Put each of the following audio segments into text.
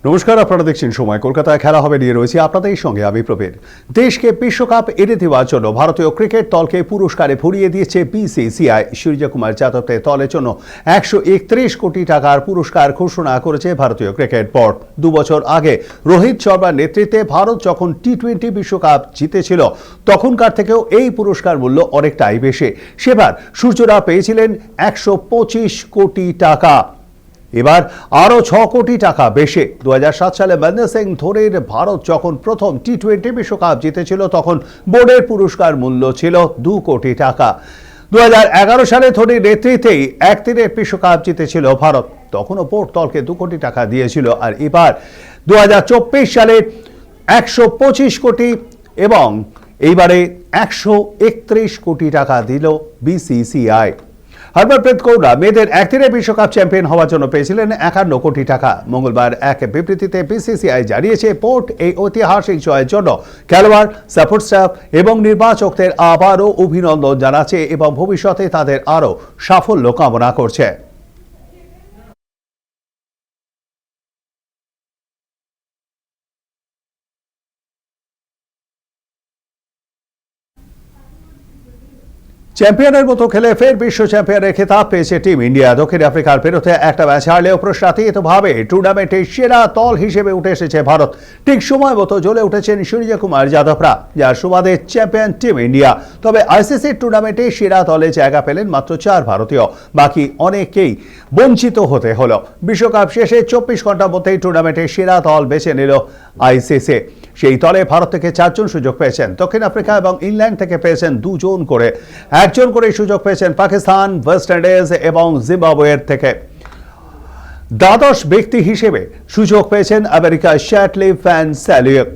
নমস্কার, আপনারা দেখছেন সময়। কলকাতায় খেলা হবে নিয়ে রয়েছে আপনাদের সঙ্গে আমি প্রবীর। দেশকে বিশ্বকাপ এনে দেওয়ার জন্য ভারতীয় ক্রিকেট দলকে পুরস্কারে ভরিয়ে দিয়েছে বিসিসিআই। সূর্যকুমার যাদবের দলের জন্য 131 কোটি টাকার পুরস্কার ঘোষণা করেছে ভারতীয় ক্রিকেট বোর্ড। 2 বছর আগে রোহিত শর্মার নেতৃত্বে ভারত যখন টি-20 বিশ্বকাপ জিতেছিল তখনকার থেকেও এই পুরস্কার মূল্য অনেকটাই বেশি। সেবার সূর্যরা পেয়েছিলেন 125 কোটি টাকা। এবার আরও 6 কোটি টাকা বেশি। 2007 সালে মহেন্দ্র সিং ধোনির ভারত যখন প্রথম টি-20 বিশ্বকাপ জিতেছিল তখন বোর্ডের পুরস্কার মূল্য ছিল 2 কোটি টাকা। 2011 সালে ধোনির নেতৃত্বেই একদিনের বিশ্বকাপ জিতেছিল ভারত, তখনও বোর্ড দলকে 2 কোটি টাকা দিয়েছিল। আর এবার 2024 সালে 125 কোটি এবং এইবারে 131 কোটি টাকা দিল বিসিসিআই। হরমনপ্রীত কৌর মেয়েদের একদিনের বিশ্বকাপ চ্যাম্পিয়ন হওয়ার জন্য পেয়েছিলেন 51 কোটি টাকা। মঙ্গলবার এক বিবৃতিতে বিসিসিআই জানিয়েছে বোর্ড এই ঐতিহাসিক জয়ের জন্য খেলোয়াড়, সাপোর্ট স্টাফ এবং নির্বাচকদের আবারও অভিনন্দন জানাচ্ছে এবং ভবিষ্যতে তাদের আরও সাফল্য কামনা করছে। চ্যাম্পিয়নের মতো খেলে ফের বিশ্ব চ্যাম্পিয়নের খেতাব পেয়েছে টিম ইন্ডিয়া। দক্ষিণ আফ্রিকার বিরুদ্ধে একটা ম্যাচ হারলেও প্রশ্নাতীতভাবে টুর্নামেন্টের সেরা দল হিসেবে উঠে এসেছে ভারত। ঠিক সময় মতো জ্বলে উঠেছেন সূর্যকুমার যাদবরা, যার সুবাদে চ্যাম্পিয়ন টিম ইন্ডিয়া। তবে আইসিসির টুর্নামেন্টে সেরা দলে জায়গা পেলেন মাত্র 4 ভারতীয়, বাকি অনেকেই বঞ্চিত হতে হলো। বিশ্বকাপ শেষে 24 ঘন্টার মধ্যেই টুর্নামেন্টের সেরা দল বেছে নিল আইসিসি। সেই দলে ভারত থেকে 4 জন সুযোগ পেয়েছেন, দক্ষিণ আফ্রিকা এবং ইংল্যান্ড থেকে পেয়েছেন 2 জন করে, 1 জন করে সুযোগ পেয়েছেন পাকিস্তান, ওয়েস্ট ইন্ডিজ এবং জিম্বাবুয়ের থেকে। দ্বাদশ ব্যক্তি হিসেবে সুযোগ পেয়েছেন আমেরিকার শ্যাটলি ফ্যান স্যালিয়ক।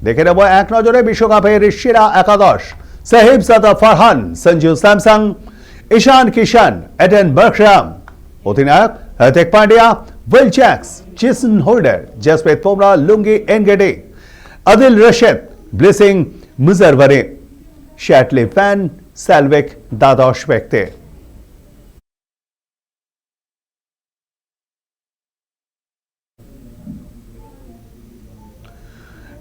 দেখে নেব এক নজরে বিশ্বকাপের সেরা একাদশ। Sahibzada Farhan, Sanju Samson, Ishan Kishan, Aiden Markram. অধিনায়ক Hardik Pandya, Will Jacks, Jason Holder, Jasprit Bumrah, Lungi Ngidi, Adil Rashid, Blessing Muzarabani. শ্যাটলি ফ্যান স্যালভেক দ্বাদশ ব্যক্তি।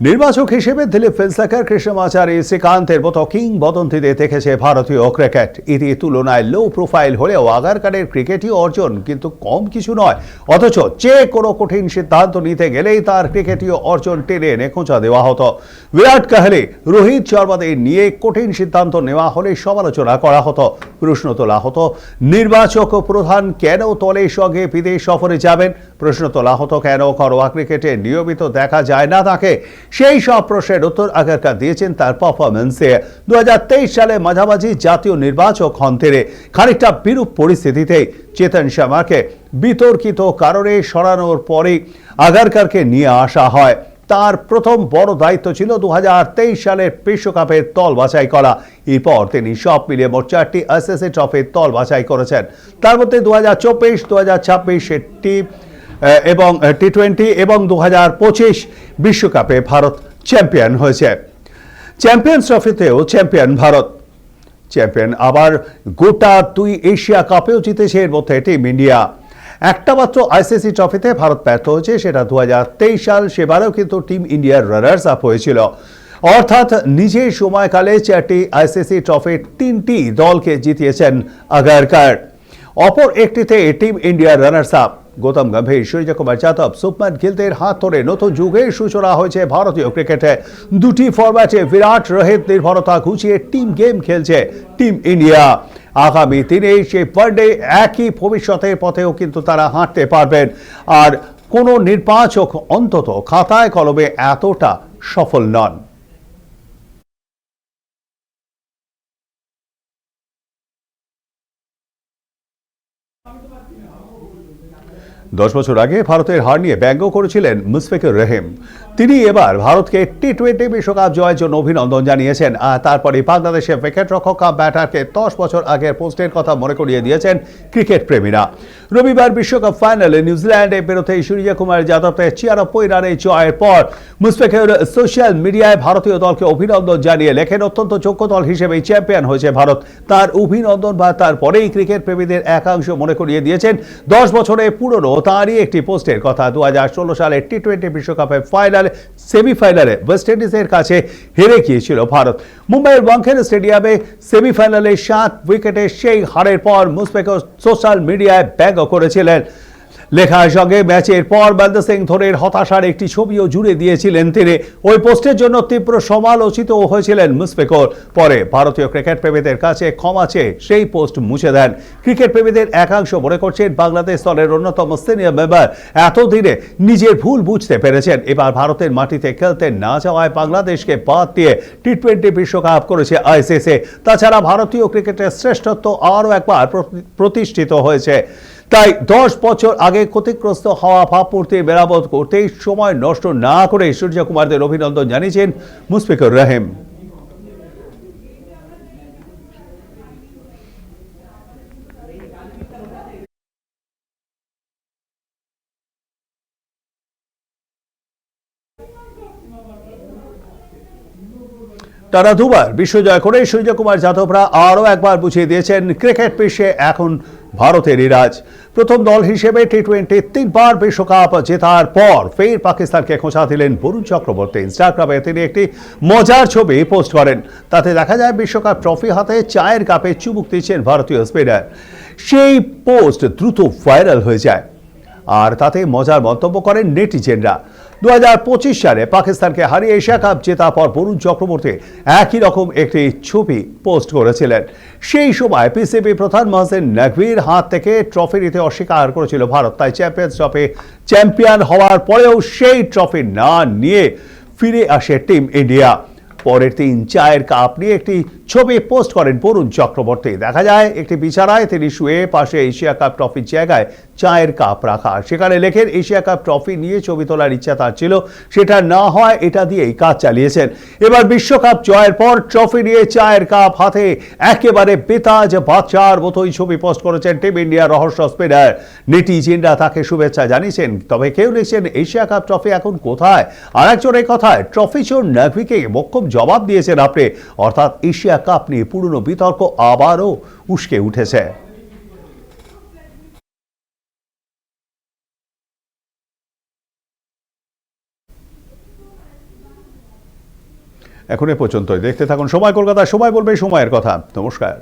নির্বাচক হিসেবে দিলীপ ফেলসাকার, কৃষ্ণমাচারী, শ্রীকান্তের মতো কিংবদন্তিদের দেখেছে ভারতীয় ক্রিকেট। এটি তুলনায় লো প্রোফাইল হলেও আগারকারের ক্রিকেটীয় অর্জন কিন্তু কম কিছু নয়। অথচ যে কোনো কঠিন সিদ্ধান্ত নিতে গেলেই তার ক্রিকেটীয় অর্জন টেনে এনে খোঁচা দেওয়া হতো। বিরাট কোহলি, রোহিত শর্মাদের নিয়ে কঠিন সিদ্ধান্ত নেওয়া হলে সমালোচনা করা হতো, প্রশ্ন তোলা হতো নির্বাচক প্রধান কেন দলের সঙ্গে বিদেশ সফরে যাবেন, প্রশ্ন তোলা হতো কেন ঘরোয়া ক্রিকেটে নিয়মিত দেখা যায় না তাকে। সেই সব প্রশ্নের উত্তর আগারকার দিয়েছেন তার পারফরমেন্সে। 2023 সালে মাঝামাঝি জাতীয় নির্বাচক হন তিনি। খানিকটা বিরূপ পরিস্থিতিতে চেতন শর্মাকে বিতর্কিত কারণে সরানোর পরে আগারকারকে নিয়ে আসা হয়। তার প্রথম বড় দায়িত্ব ছিল 2023 সালের বিশ্বকাপের দল বাছাই করা। এরপর তিনি সব মিলিয়ে মোট 4টি আইসিসি ট্রফির দল বাছাই করেছেন। তার মধ্যে 2024, 2026 টিম এবং টি-20 এবং 2025 বিশ্বকাপে ভারত চ্যাম্পিয়ন হয়েছে। চ্যাম্পিয়ন্স ট্রফিতেও চ্যাম্পিয়ন ভারত। চ্যাম্পিয়ন আবার গোটা 2 এশিয়া কাপেও জিতেছে এর মধ্যে টিম ইন্ডিয়া। একটা মাত্র আইসিসি ট্রফিতে ভারত ব্যর্থ হয়েছে, সেটা 2023 সাল। সেবারেও কিন্তু টিম ইন্ডিয়ার রানার্স আপ হয়েছিল। অর্থাৎ নিজের সময়কালে 4টি আইসিসি ট্রফির 3টি দলকে জিতিয়েছেন আগারকার। অপর একটিতে টিম ইন্ডিয়ার রানার্স আপ গৌতম গম্ভীর, সূর্যকুমার যাদব, শুভমান গিলদের হাত ধরে নতুন যুগের সূচনা হয়েছে ভারতীয় ক্রিকেটে। 2টি ফরম্যাটে বিরাট রোহিত নির্ভরতা ঘুচিয়ে টিম গেম খেলছে টিম ইন্ডিয়া। আগামী দিনে সেই ওয়ানডে একই ভবিষ্যতের পথেও কিন্তু তারা হাঁটতে পারবেন। আর কোনো নির্বাচক অন্তত খাতায় কলমে এতটা সফল নন। 10 বছর আগে ভারতের হার নিয়ে ব্যঙ্গ করেছিলেন মুশফিকুর রহিম। তিনি এবার ভারতকে টি-20 বিশ্বকাপ জয়ের জন্য অভিনন্দন জানিয়েছেন। আর তারপরে বাংলাদেশের উইকেট রক্ষক কাম ব্যাটারকে 10 বছর আগের পোস্টের কথা মনে করিয়ে দিয়েছেন ক্রিকেট প্রেমীরা। রবিবার বিশ্বকাপ ফাইনালে নিউজিল্যান্ডের বিরুদ্ধে সূর্যকুমার যাদবের 96 রানে জয়ের পর মুশফিকুর সোশ্যাল মিডিয়ায় ভারতীয় দলকে অভিনন্দন জানিয়ে লেখেন, অত্যন্ত যোগ্য দল হিসেবেই চ্যাম্পিয়ন হয়েছে ভারত। তার অভিনন্দন বা তারপরেই ক্রিকেট প্রেমীদের একাংশ মনে করিয়ে দিয়েছেন 10 বছরে পুরনো তারই একটি পোস্টের কথা। 2016 সালের টি-20 বিশ্বকাপের সেমিফাইনালে ওয়েস্ট ইন্ডিজের কাছে হেরে গিয়েছিল ভারত। মুম্বাইয়ের ওয়াংখেড়ে স্টেডিয়ামে সেমিফাইনালে 7 উইকেটে সেই হারের পর মুশফিকুর সোশ্যাল মিডিয়ায় ব্যঙ্গ করেছিলেন। লেখার সঙ্গে ম্যাচের পর মহেন্দ্র সিং ধোনির হতাশার একটি ছবিও জুড়ে দিয়েছিলেন তিনি। ওই পোস্টের জন্য তীব্র সমালোচিত হয়েছিলেন মুশফিকুর। পরে ভারতীয় ক্রিকেট প্রেমীদের কাছে ক্ষমা চেয়ে সেই পোস্ট মুছে দেন। ক্রিকেট প্রেমীদের একাংশ মনে করছেন বাংলাদেশ দলের অন্যতম সিনিয়র মেম্বার এতদিনে নিজের ভুল বুঝতে পেরেছেন। এবার ভারতের মাটিতে খেলতে না যাওয়ায় বাংলাদেশকে বাদ দিয়ে টি-20 বিশ্বকাপ করেছে আইসিসি। তাছাড়া ভারতীয় ক্রিকেটের শ্রেষ্ঠত্ব আরও একবার প্রতিষ্ঠিত হয়েছে। তাই 10 বছর আগে ক্ষতিগ্রস্ত হওয়া ভাবমূর্তির মেরামত করতেই সময় নষ্ট না করে সূর্যকুমারদের অভিনন্দন জানিয়েছেন মুশফিকুর রহিম। টানা দুবার বিশ্বজয় করে সূর্যকুমার যাদবরা আরও একবার বুঝিয়ে দিয়েছেন ক্রিকেট বিশ্বে এখন ভারতেরই রাজ। প্রথম দল হিসেবে টি-20 3বার বিশ্বকাপ জেতার পর ফের পাকিস্তানকে খোঁচা দিলেন বরুণ চক্রবর্তী। ইনস্টাগ্রামে তিনি একটি মজার ছবি পোস্ট করেন। তাতে দেখা যায় বিশ্বকাপ ট্রফি হাতে চায়ের কাপে চুমুক দিচ্ছেন ভারতীয় স্পিনার। সেই পোস্ট দ্রুত ভাইরাল হয়ে যায় আর তাতে মজার মন্তব্য করেন নেটিজেনরা। 2025 সালে পাকিস্তানকে হারিয়ে এশিয়া কাপ জেতার পর বরুণ চক্রবর্তী একই রকম একটি ছবি পোস্ট করেছিলেন। সেই সময় পিসিবি প্রধান মহসিন নকভির হাত থেকে ট্রফি নিতে অস্বীকার করেছিল ভারত। তাই চ্যাম্পিয়ন্স ট্রফি চ্যাম্পিয়ন হওয়ার পরেও সেই ট্রফি না নিয়ে ফিরে আসে টিম ইন্ডিয়া। পরের দিন চায়ের কাপ নিয়ে একটি ছবি পোস্ট করেন বরুণ চক্রবর্তী। দেখা যায় একটি বিছানায় তিনি শুয়ে, পাশে এশিয়া কাপ ট্রফির জায়গায় চায়ের কাপ রাখা। সেখানে লেখেন, এশিয়া কাপ ট্রফি নিয়ে ছবি তোলার ইচ্ছা তার ছিল, সেটা না হয় এটা দিয়েই কাজ চালিয়েছেন। এবার বিশ্বকাপ জয়ের পর ট্রফি নিয়ে চায়ের কাপ হাতে একেবারে বেতাজ বাচ্চার মতোই ছবি পোস্ট করেছেন টিম ইন্ডিয়ার রহস্য স্পিনার। নেটিজেনরা তাকে শুভেচ্ছা জানিয়েছেন। তবে কেউ লিখছেন, এশিয়া কাপ ট্রফি এখন কোথায়? আর একজন এই কথায় ট্রফি চোর নকভিকে মোক্ষম জবাব দিয়েছেন আপনি। অর্থাৎ এশিয়া কাপ নিয়ে পুরনো বিতর্ক আবারও উস্কে উঠেছে। এখন এ পর্যন্তই। দেখতে থাকুন সময় কলকাতা। সময় বলবে সময়ের কথা। নমস্কার।